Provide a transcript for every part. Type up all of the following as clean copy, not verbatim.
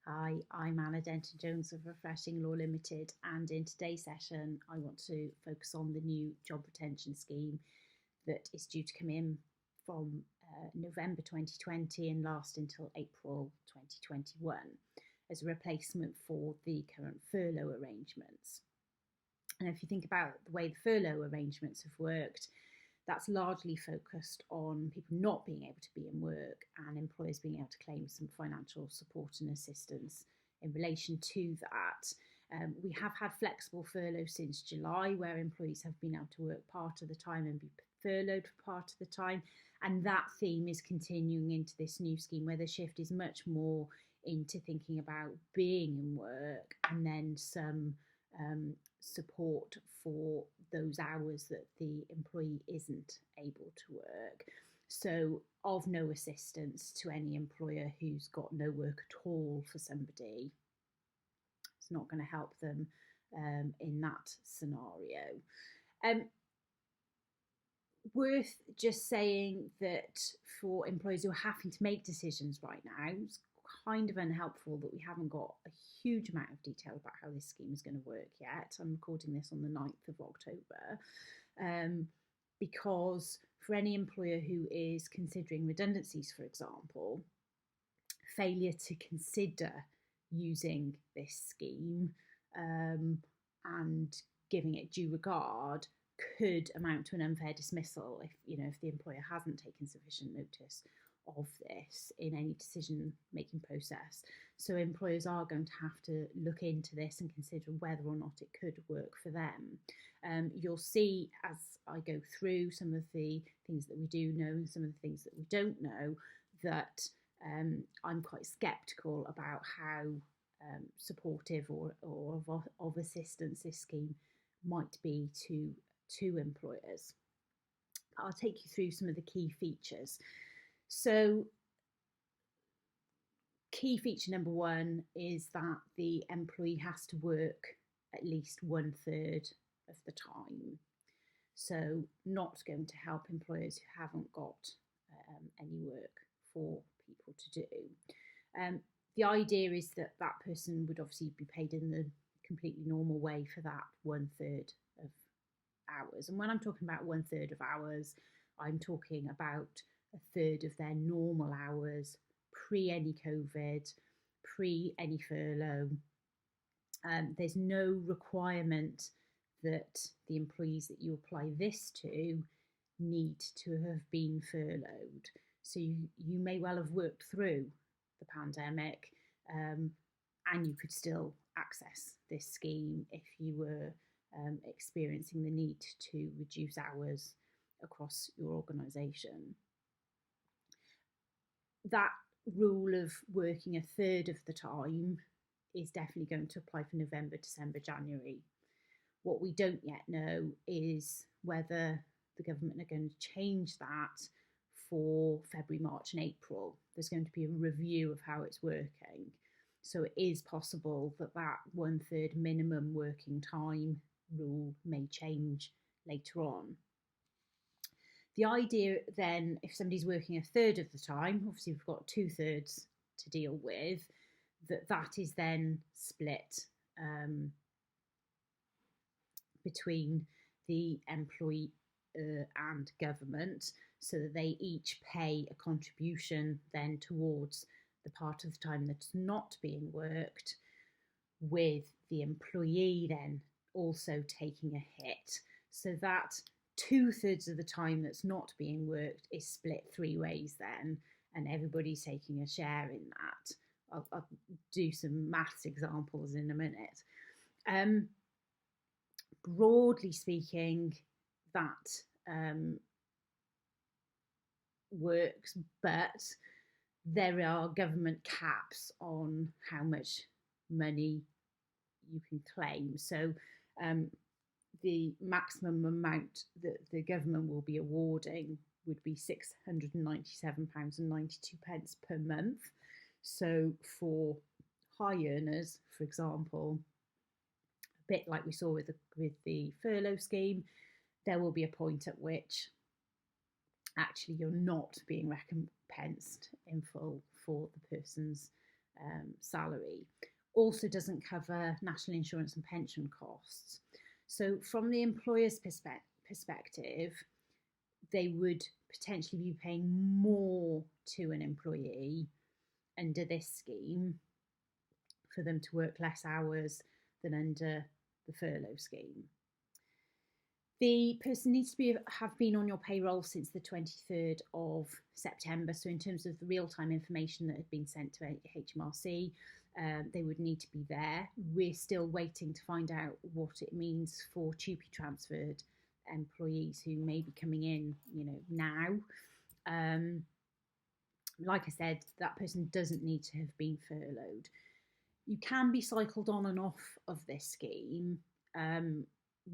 Hi, I'm Anna Denton-Jones of Refreshing Law Limited, and in today's session I want to focus on the new job retention scheme that is due to come in from November 2020 and last until April 2021 as a replacement for the current furlough arrangements. And if you think about the way the furlough arrangements have worked, that's largely focused on people not being able to be in work and employers being able to claim some financial support and assistance in relation to that. We have had flexible furlough since July, where employees have been able to work part of the time and be furloughed for part of the time. And that theme is continuing into this new scheme, where the shift is much more into thinking about being in work and then some support for those hours that the employee isn't able to work. So of no assistance to any employer who's got no work at all for somebody. It's not going to help them in that scenario. Worth just saying that for employers who are having to make decisions right now, it's kind of unhelpful that we haven't got a huge amount of detail about how this scheme is going to work yet. I'm recording this on the 9th of October because for any employer who is considering redundancies, for example, failure to consider using this scheme and giving it due regard could amount to an unfair dismissal if the employer hasn't taken sufficient notice of this in any decision making process. So employers are going to have to look into this and consider whether or not it could work for them. You'll see as I go through some of the things that we do know and some of the things that we don't know that I'm quite sceptical about how supportive or of assistance this scheme might be to employers. I'll take you through some of the key features. So key feature number one is that the employee has to work at least 1/3 of the time. So not going to help employers who haven't got any work for people to do. The idea is that that person would obviously be paid in the completely normal way for that 1/3 of hours. And when I'm talking about 1/3 of hours, I'm talking about 1/3 of their normal hours, pre any COVID, pre any furlough. There's no requirement that the employees that you apply this to need to have been furloughed. So you may well have worked through the pandemic and you could still access this scheme if you were experiencing the need to reduce hours across your organisation. That rule of working 1/3 of the time is definitely going to apply for November, December, January. What we don't yet know is whether the government are going to change that for February, March and April. There's going to be a review of how it's working. So it is possible that 1/3 minimum working time rule may change later on. The idea then, if somebody's working 1/3 of the time, obviously we've got 2/3 to deal with, that is then split between the employee and government, so that they each pay a contribution then towards the part of the time that's not being worked, with the employee then also taking a hit. So that 2/3 of the time that's not being worked is split 3 ways then, and everybody's taking a share in that. I'll do some maths examples in a minute. Broadly speaking, that works, but there are government caps on how much money you can claim. So the maximum amount that the government will be awarding would be £697.92 per month. So for high earners, for example, a bit like we saw with the furlough scheme, there will be a point at which actually you're not being recompensed in full for the person's salary. Also doesn't cover national insurance and pension costs. So from the employer's perspective, they would potentially be paying more to an employee under this scheme for them to work less hours than under the furlough scheme. The person needs to have been on your payroll since the 23rd of September. So in terms of the real-time information that had been sent to HMRC, they would need to be there. We're still waiting to find out what it means for TUPE transferred employees who may be coming in, now. Like I said, that person doesn't need to have been furloughed. You can be cycled on and off of this scheme.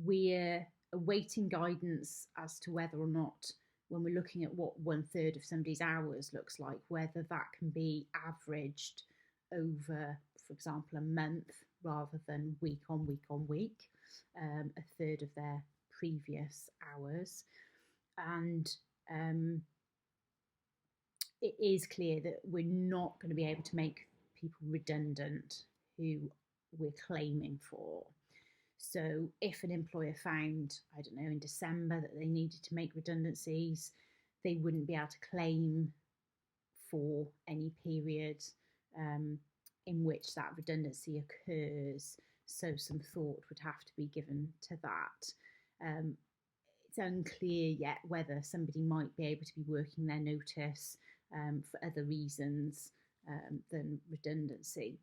We're awaiting guidance as to whether or not, when we're looking at what 1/3 of somebody's hours looks like, whether that can be averaged over, for example, a month rather than week on week on week, 1/3 of their previous hours. And it is clear that we're not going to be able to make people redundant who we're claiming for. So if an employer found, I don't know, in December that they needed to make redundancies, they wouldn't be able to claim for any period in which that redundancy occurs. So some thought would have to be given to that. It's unclear yet whether somebody might be able to be working their notice for other reasons than redundancy.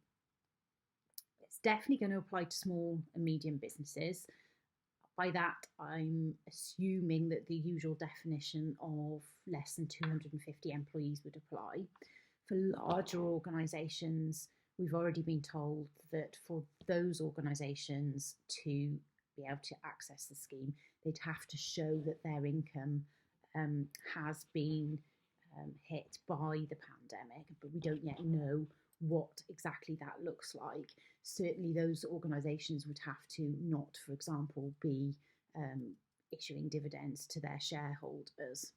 It's definitely going to apply to small and medium businesses. By that, I'm assuming that the usual definition of less than 250 employees would apply. For larger organisations, we've already been told that for those organisations to be able to access the scheme, they'd have to show that their income has been hit by the pandemic, but we don't yet know what exactly that looks like. Certainly those organisations would have to not, for example, be issuing dividends to their shareholders.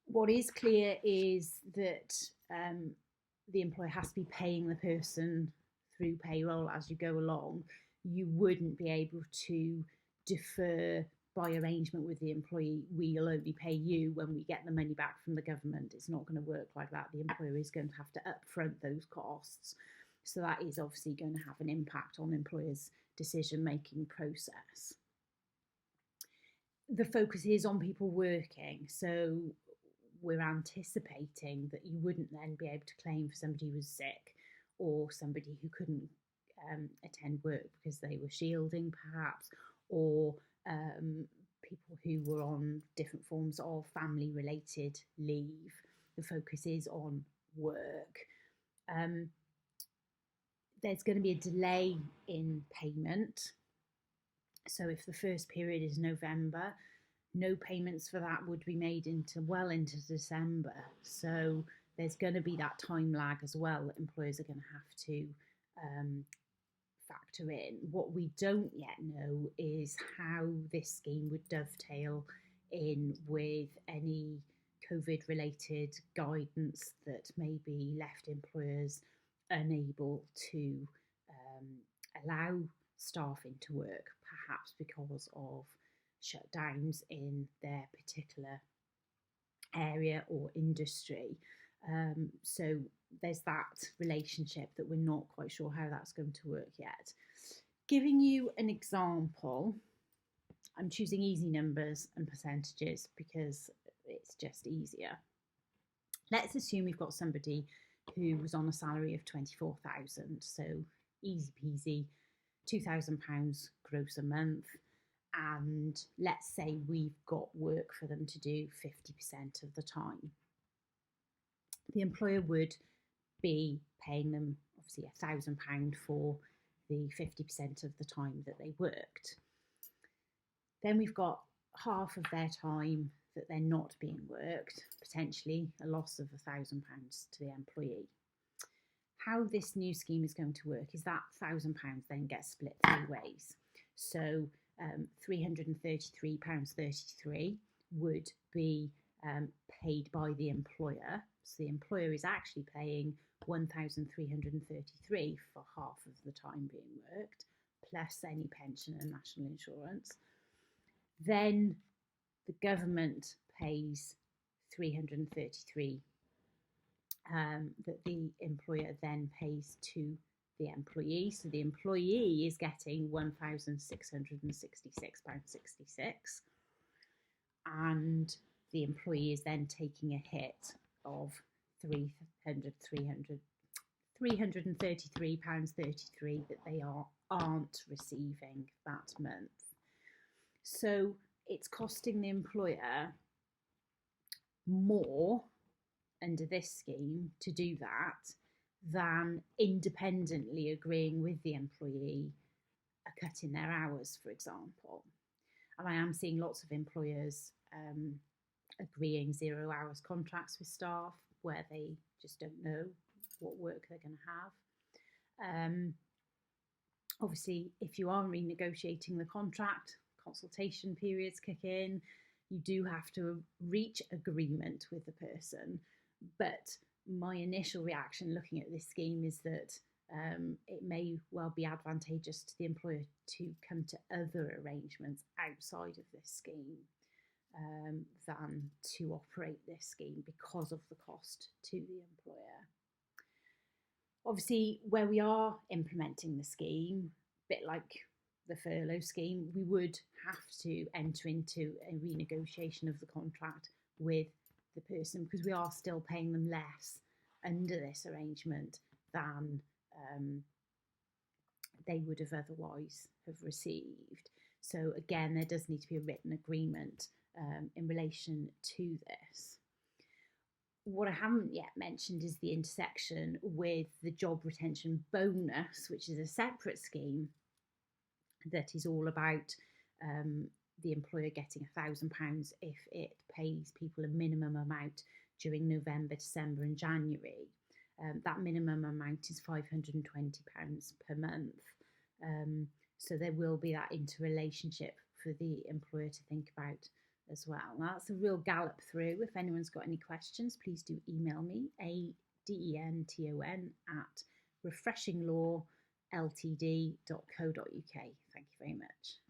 What is clear is that the employer has to be paying the person through payroll as you go along. You wouldn't be able to defer by arrangement with the employee. We'll only pay you when we get the money back from the government. It's not going to work like that. The employer is going to have to upfront those costs. So that is obviously going to have an impact on employers' decision-making process. The focus is on people working. So we're anticipating that you wouldn't then be able to claim for somebody who was sick or somebody who couldn't attend work because they were shielding perhaps, or people who were on different forms of family related leave. The focus is on work. There's going to be a delay in payment. So if the first period is November, no payments for that would be made well into December. So there's going to be that time lag as well that employers are going to have to factor in. What we don't yet know is how this scheme would dovetail in with any COVID related guidance that maybe left employers unable to allow staff into work, perhaps because of shutdowns in their particular area or industry. So there's that relationship that we're not quite sure how that's going to work yet. Giving you an example, I'm choosing easy numbers and percentages because it's just easier. Let's assume we've got somebody who was on a salary of 24,000, so easy peasy, £2,000 gross a month, and let's say we've got work for them to do 50% of the time. The employer would be paying them obviously £1,000 for the 50% of the time that they worked. Then we've got half of their time that they're not being worked, potentially a loss of £1,000 to the employee. How this new scheme is going to work is that £1,000 then gets split 3 ways. So £333.33 would be paid by the employer So the employer is actually paying 1,333 for half of the time being worked, plus any pension and national insurance. Then the government pays 333 that the employer then pays to the employee. So the employee is getting £1,666.66, and the employee is then taking a hit of £333.33 that they aren't receiving that month. So it's costing the employer more under this scheme to do that than independently agreeing with the employee a cut in their hours, for example. And I am seeing lots of employers agreeing 0 hours contracts with staff where they just don't know what work they're going to have. Obviously, if you are renegotiating the contract, consultation periods kick in. You do have to reach agreement with the person. But my initial reaction looking at this scheme is that it may well be advantageous to the employer to come to other arrangements outside of this scheme than to operate this scheme because of the cost to the employer. Obviously, where we are implementing the scheme, a bit like the furlough scheme, we would have to enter into a renegotiation of the contract with the person because we are still paying them less under this arrangement than they would have otherwise have received. So again, there does need to be a written agreement in relation to this. What I haven't yet mentioned is the intersection with the job retention bonus, which is a separate scheme that is all about the employer getting £1,000 if it pays people a minimum amount during November, December and January. That minimum amount is £520 per month. So there will be that interrelationship for the employer to think about as well. Now, that's a real gallop through. If anyone's got any questions, please do email me, adenton@refreshinglawltd.co.uk. Thank you very much.